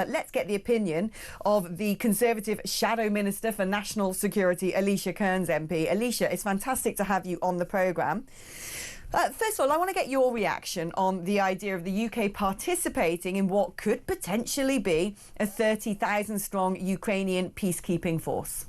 let's get the opinion of the Conservative Shadow Minister for National Security, Alicia Kearns MP. Alicia, it's fantastic to have you on the programme. First of all, I want to get your reaction on the idea of the UK participating in what could potentially be a 30,000 strong Ukrainian peacekeeping force.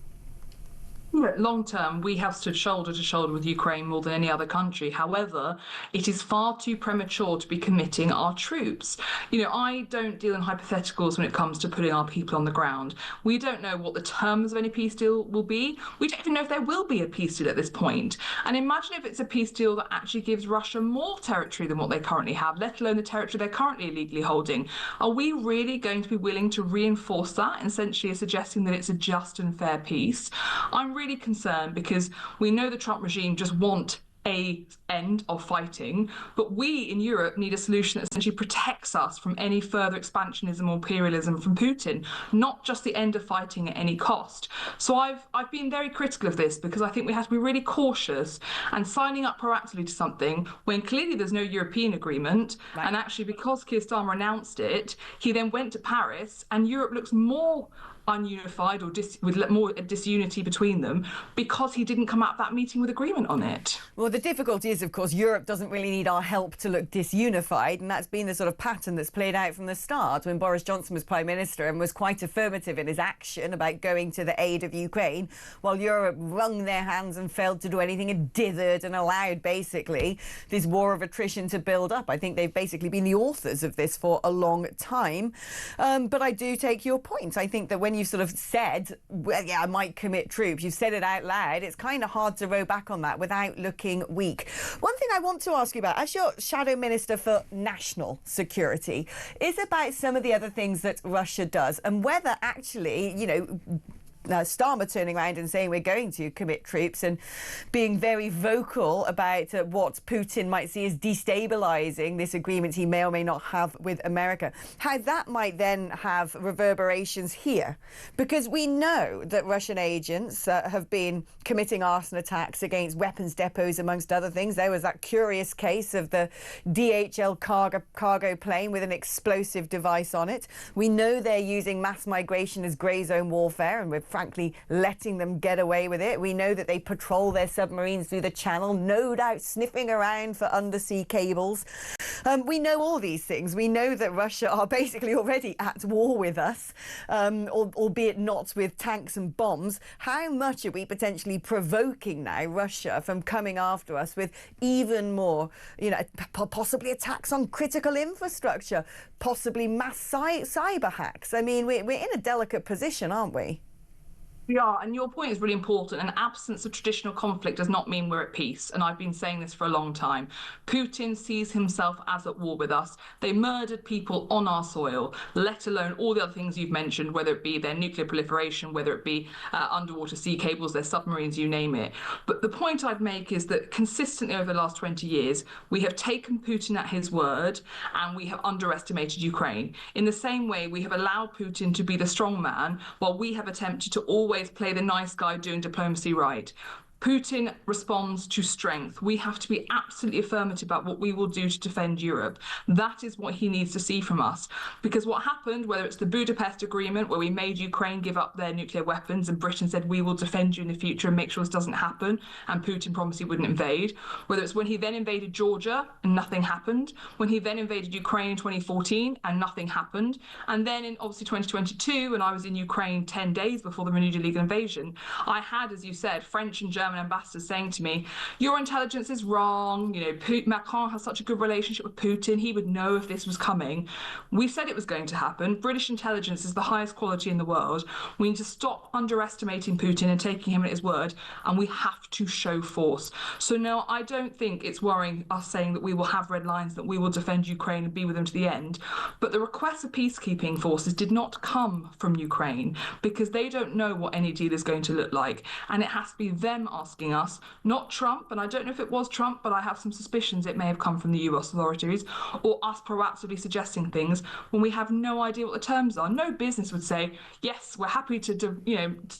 Long term, we have stood shoulder to shoulder with Ukraine more than any other country. However, it is far too premature to be committing our troops. I don't deal in hypotheticals when it comes to putting our people on the ground. We don't know what the terms of any peace deal will be. We don't even know if there will be a peace deal at this point. And imagine if it's a peace deal that actually gives Russia more territory than what they currently have, let alone the territory they're currently illegally holding. Are we really going to be willing to reinforce that and essentially suggesting that it's a just and fair peace? I'm really concerned because we know the Trump regime just want a end of fighting, but we in Europe need a solution that essentially protects us from any further expansionism or imperialism from Putin, not just the end of fighting at any cost. So I've been very critical of this because I think we have to be really cautious and signing up proactively to something when clearly there's no European agreement. Right. And actually, because Keir Starmer announced it, he then went to Paris and Europe looks more ununified or with more disunity between them because he didn't come out of that meeting with agreement on it. Well, the difficulty is, of course, Europe doesn't really need our help to look disunified, and that's been the sort of pattern that's played out from the start when Boris Johnson was Prime Minister and was quite affirmative in his action about going to the aid of Ukraine, while Europe wrung their hands and failed to do anything and dithered and allowed, basically, this war of attrition to build up. I think they've basically been the authors of this for a long time. But I do take your point. I think that when you sort of said, well, yeah, I might commit troops, you've said it out loud, it's kind of hard to row back on that without looking weak. One thing I want to ask you about, as your Shadow Minister for National Security, is about some of the other things that Russia does and whether actually, Starmer turning around and saying we're going to commit troops and being very vocal about what Putin might see as destabilising this agreement he may or may not have with America, how that might then have reverberations here. Because we know that Russian agents have been committing arson attacks against weapons depots, amongst other things. There was that curious case of the DHL cargo plane with an explosive device on it. We know they're using mass migration as grey zone warfare, and we're frankly letting them get away with it. We know that they patrol their submarines through the channel, no doubt sniffing around for undersea cables. We know all these things. We know that Russia are basically already at war with us, albeit not with tanks and bombs. How much are we potentially provoking now Russia from coming after us with even more, possibly attacks on critical infrastructure, possibly mass cyber hacks? I mean, we're in a delicate position, aren't we? We are, and your point is really important. An absence of traditional conflict does not mean we're at peace, and I've been saying this for a long time. Putin sees himself as at war with us. They murdered people on our soil, let alone all the other things you've mentioned, whether it be their nuclear proliferation, whether it be underwater sea cables, their submarines, you name it. But the point I'd make is that consistently over the last 20 years, we have taken Putin at his word and we have underestimated Ukraine. In the same way, we have allowed Putin to be the strong man while we have attempted to always play the nice guy doing diplomacy right. Putin responds to strength. We have to be absolutely affirmative about what we will do to defend Europe. That is what he needs to see from us. Because what happened, whether it's the Budapest Agreement, where we made Ukraine give up their nuclear weapons and Britain said, we will defend you in the future and make sure this doesn't happen, and Putin promised he wouldn't invade. Whether it's when he then invaded Georgia and nothing happened, when he then invaded Ukraine in 2014 and nothing happened, and then in obviously 2022, when I was in Ukraine 10 days before the renewed illegal invasion, I had, as you said, French and German ambassadors saying to me, your intelligence is wrong, Macron has such a good relationship with Putin, he would know if this was coming. We said it was going to happen. British intelligence is the highest quality in the world. We need to stop underestimating Putin and taking him at his word, and we have to show force. So no, I don't think it's worrying us saying that we will have red lines, that we will defend Ukraine and be with them to the end. But the request of peacekeeping forces did not come from Ukraine because they don't know what any deal is going to look like, and it has to be them asking us, not Trump, and I don't know if it was Trump, but I have some suspicions it may have come from the US authorities, or us proactively suggesting things when we have no idea what the terms are. No business would say, yes, we're happy to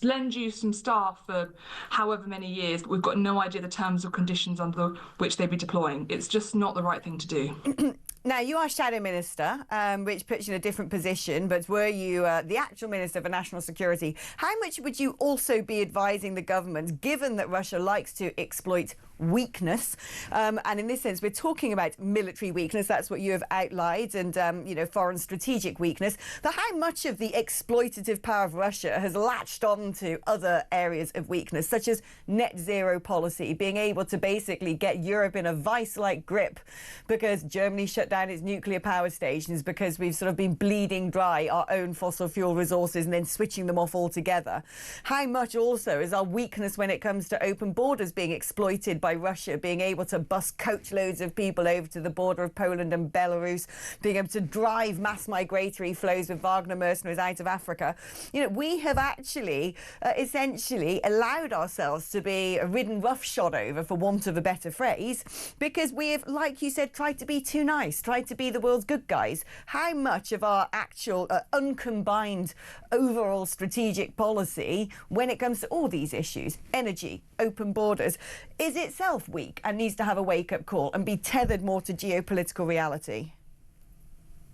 lend you some staff for however many years, but we've got no idea the terms or conditions under which they'd be deploying. It's just not the right thing to do. Now, you are Shadow Minister, which puts you in a different position, but were you the actual Minister for National Security, how much would you also be advising the government, given that Russia likes to exploit weakness? And in this sense, we're talking about military weakness. That's what you have outlined, and, foreign strategic weakness. But how much of the exploitative power of Russia has latched on to other areas of weakness, such as net zero policy, being able to basically get Europe in a vice-like grip because Germany shut down its nuclear power stations, because we've sort of been bleeding dry our own fossil fuel resources and then switching them off altogether? How much also is our weakness when it comes to open borders being exploited by Russia, being able to bus coachloads of people over to the border of Poland and Belarus, being able to drive mass migratory flows with Wagner mercenaries out of Africa? We have actually essentially allowed ourselves to be ridden roughshod over, for want of a better phrase, because we have, like you said, tried to be too nice, tried to be the world's good guys. How much of our actual uncombined overall strategic policy when it comes to all these issues, energy, open borders, is itself weak and needs to have a wake-up call and be tethered more to geopolitical reality?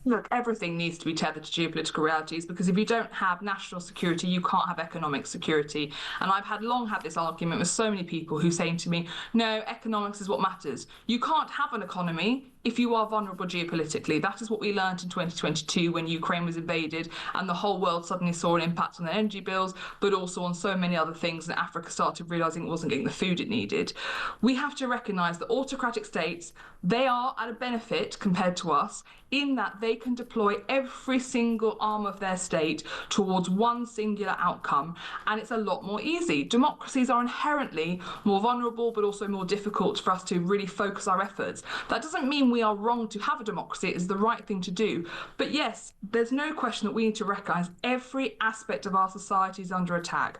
Look, everything needs to be tethered to geopolitical realities, because if you don't have national security, you can't have economic security. And I've long had this argument with so many people who say to me, no, economics is what matters. You can't have an economy if you are vulnerable geopolitically. That is what we learned in 2022 when Ukraine was invaded and the whole world suddenly saw an impact on their energy bills, but also on so many other things, and Africa started realising it wasn't getting the food it needed. We have to recognise that autocratic states, they are at a benefit compared to us in that they can deploy every single arm of their state towards one singular outcome, and it's a lot more easy. Democracies are inherently more vulnerable, but also more difficult for us to really focus our efforts. That doesn't mean we are wrong to have a democracy. It is the right thing to do. But yes, there's no question that we need to recognise every aspect of our society is under attack.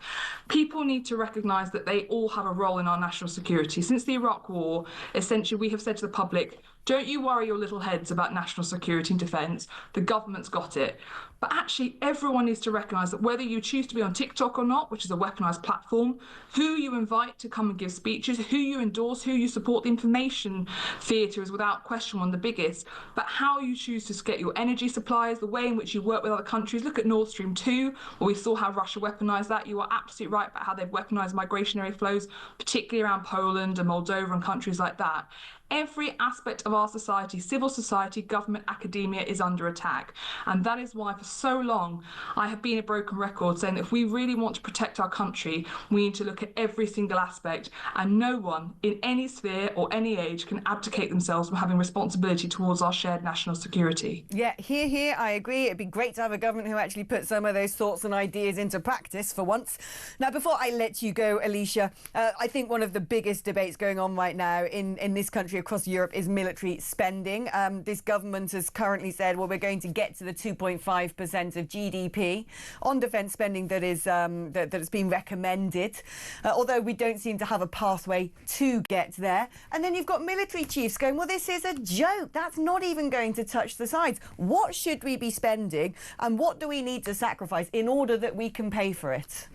People need to recognise that they all have a role in our national security. Since the Iraq War, essentially we have said to the public, don't you worry your little heads about national security and defence. The government's got it. But actually, everyone needs to recognise that whether you choose to be on TikTok or not, which is a weaponised platform, who you invite to come and give speeches, who you endorse, who you support, the information theatre is without question one of the biggest. But how you choose to get your energy supplies, the way in which you work with other countries. Look at Nord Stream 2, where we saw how Russia weaponised that. You are absolutely right about how they've weaponised migrationary flows, particularly around Poland and Moldova and countries like that. Every aspect of our society, civil society, government, academia, is under attack. And that is why for so long I have been a broken record saying that if we really want to protect our country, we need to look at every single aspect, and no one in any sphere or any age can abdicate themselves from having responsibility towards our shared national security. Yeah, here, I agree. It'd be great to have a government who actually puts some of those thoughts and ideas into practice for once. Now, before I let you go, Alicia, I think one of the biggest debates going on right now in this country across Europe is military spending. This government has currently said, well, we're going to get to the 2.5% of GDP on defence spending that is that has been recommended, although we don't seem to have a pathway to get there. And then you've got military chiefs going, well, this is a joke. That's not even going to touch the sides. What should we be spending, and what do we need to sacrifice in order that we can pay for it?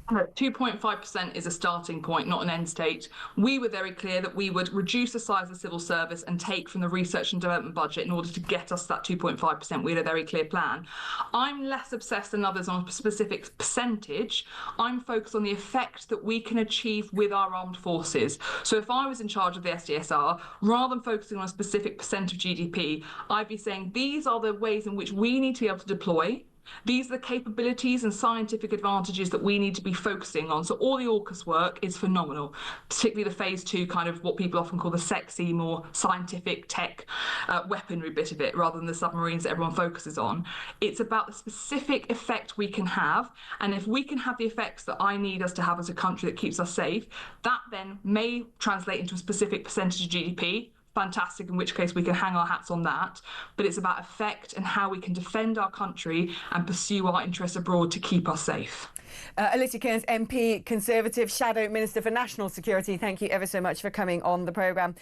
2.5% is a starting point, not an end state. We were very clear that we would reduce the size of the civil service and take from the research and development budget in order to get us to that 2.5%. We had a very clear plan. I'm less obsessed than others on a specific percentage. I'm focused on the effect that we can achieve with our armed forces. So if I was in charge of the SDSR, rather than focusing on a specific percent of GDP, I'd be saying these are the ways in which we need to be able to deploy. These are the capabilities and scientific advantages that we need to be focusing on. So all the AUKUS work is phenomenal, particularly the phase 2 kind of what people often call the sexy, more scientific tech weaponry bit of it, rather than the submarines that everyone focuses on. It's about the specific effect we can have. And if we can have the effects that I need us to have as a country that keeps us safe, that then may translate into a specific percentage of GDP. Fantastic, in which case we can hang our hats on that. But it's about effect and how we can defend our country and pursue our interests abroad to keep us safe. Alicia Kearns, MP, Conservative, Shadow Minister for National Security, thank you ever so much for coming on the programme.